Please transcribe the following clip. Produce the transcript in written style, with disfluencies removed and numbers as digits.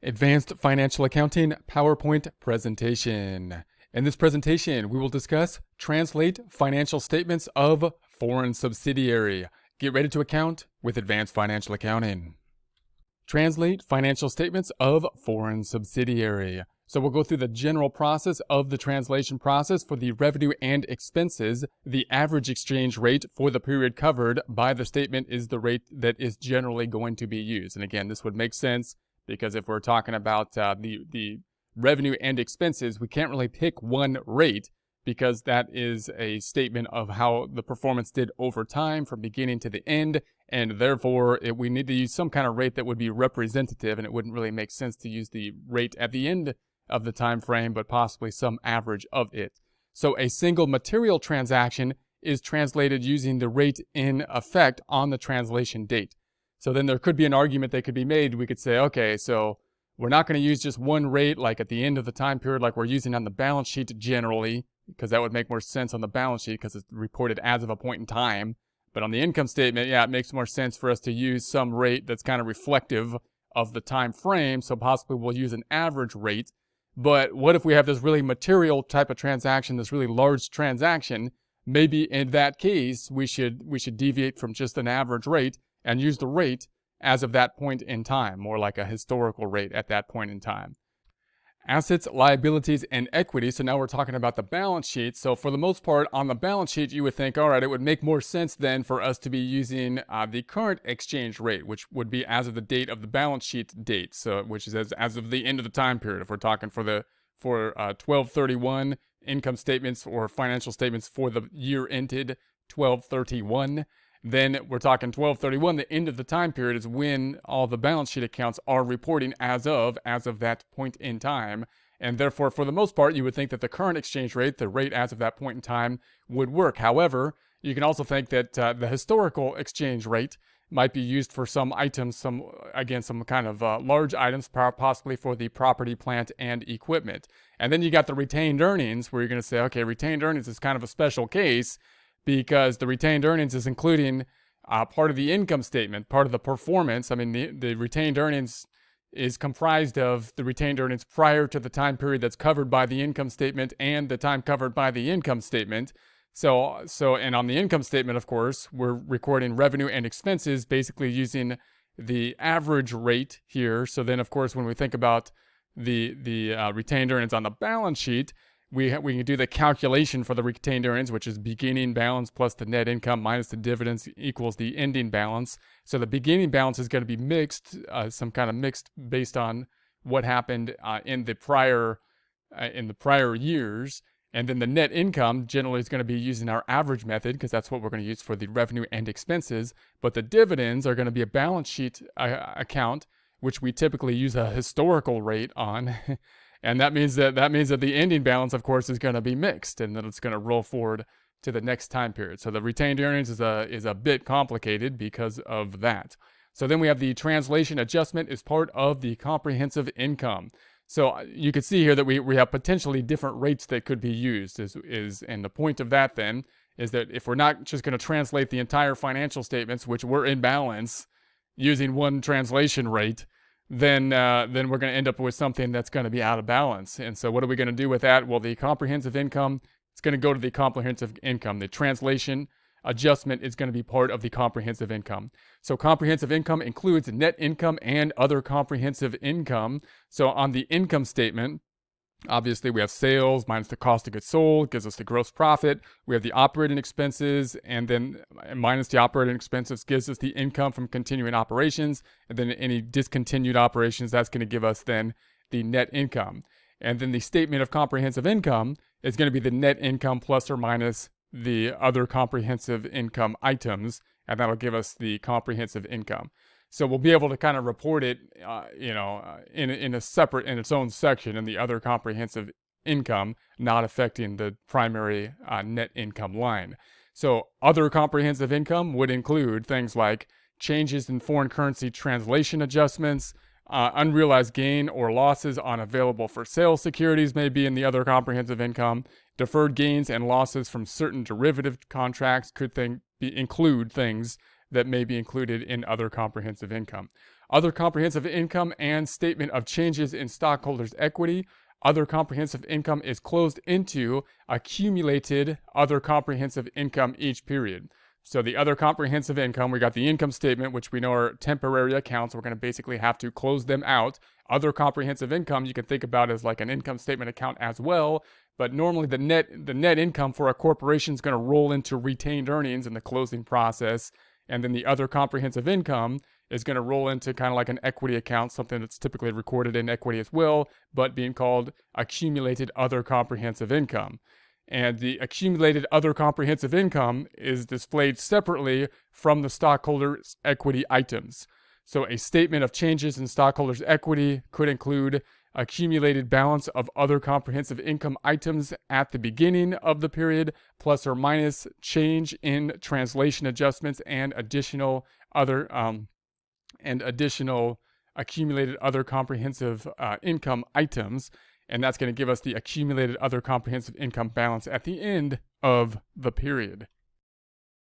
Advanced Financial Accounting PowerPoint presentation. In this presentation, we will discuss translate financial statements of foreign subsidiary. Get ready to account with Advanced Financial Accounting. Translate financial statements of foreign subsidiary. So we'll go through the general process of the translation process for the revenue and expenses. The average exchange rate for the period covered by the statement is the rate that is generally going to be used. And again, this would make sense because if we're talking about the revenue and expenses, we can't really pick one rate because that is a statement of how the performance did over time from beginning to the end. And therefore, we need to use some kind of rate that would be representative, and it wouldn't really make sense to use the rate at the end of the time frame, but possibly some average of it. So a single material transaction is translated using the rate in effect on the translation date. So then there could be an argument that could be made. We could say, okay, so we're not going to use just one rate like at the end of the time period like we're using on the balance sheet generally, because that would make more sense on the balance sheet because it's reported as of a point in time. But on the income statement, yeah, it makes more sense for us to use some rate that's kind of reflective of the time frame. So possibly we'll use an average rate. But what if we have this really material type of transaction, this really large transaction? Maybe in that case, we should deviate from just an average rate and use the rate as of that point in time, more like a historical rate at that point in time. Assets, liabilities, and equity. So now we're talking about the balance sheet. So for the most part, on the balance sheet, you would think, all right, it would make more sense then for us to be using the current exchange rate, which would be as of the date of the balance sheet date. So which is as of the end of the time period. If we're talking for 12/31 income statements or financial statements for the year ended 12/31. Then we're talking 12/31, the end of the time period is when all the balance sheet accounts are reporting as of that point in time. And therefore, for the most part, you would think that the current exchange rate, the rate as of that point in time, would work. However, you can also think that the historical exchange rate might be used for some items, some kind of large items, possibly for the property, plant, and equipment. And then you got the retained earnings, where you're going to say, okay, retained earnings is kind of a special case, because the retained earnings is including part of the income statement, part of the performance. I mean, the retained earnings is comprised of the retained earnings prior to the time period that's covered by the income statement and the time covered by the income statement. So and on the income statement, of course, we're recording revenue and expenses basically using the average rate here. So then, of course, when we think about the retained earnings on the balance sheet, we can do the calculation for the retained earnings, which is beginning balance plus the net income minus the dividends equals the ending balance. So the beginning balance is going to be mixed, some kind of mixed based on what happened in the prior years. And then the net income generally is going to be using our average method because that's what we're going to use for the revenue and expenses. But the dividends are going to be a balance sheet account, which we typically use a historical rate on. And that means that the ending balance, of course, is going to be mixed, and then it's going to roll forward to the next time period. So the retained earnings is a bit complicated because of that. So then we have the translation adjustment as part of the comprehensive income. So you can see here that we have potentially different rates that could be used. And the point of that then is that if we're not just going to translate the entire financial statements, which were in balance, using one translation rate, then we're going to end up with something that's going to be out of balance. And so what are we going to do with that? Well, the comprehensive income, it's going to go to the comprehensive income. The translation adjustment is going to be part of the comprehensive income. So comprehensive income includes net income and other comprehensive income. So on the income statement, obviously, we have sales minus the cost of goods sold, gives us the gross profit. We have the operating expenses, and then minus the operating expenses gives us the income from continuing operations. And then any discontinued operations, that's going to give us then the net income. And then the statement of comprehensive income is going to be the net income plus or minus the other comprehensive income items, and that'll give us the comprehensive income. So we'll be able to kind of report it, in its own section in the other comprehensive income, not affecting the primary net income line. So other comprehensive income would include things like changes in foreign currency translation adjustments, unrealized gain or losses on available for sale securities may be in the other comprehensive income. Deferred gains and losses from certain derivative contracts could include things that may be included in other comprehensive income. other comprehensive income and statement of changes in stockholders' equity. Other comprehensive income is closed into accumulated other comprehensive income each period. So the other comprehensive income, we got the income statement, which we know are temporary accounts. We're going to basically have to close them out. Other comprehensive income, you can think about as like an income statement account as well. But normally the net income for a corporation is going to roll into retained earnings in the closing process. And then the other comprehensive income is going to roll into kind of like an equity account, something that's typically recorded in equity as well, but being called accumulated other comprehensive income. And the accumulated other comprehensive income is displayed separately from the stockholders' equity items. So a statement of changes in stockholders' equity could include accumulated balance of other comprehensive income items at the beginning of the period, plus or minus change in translation adjustments and additional accumulated other comprehensive income items. And that's going to give us the accumulated other comprehensive income balance at the end of the period.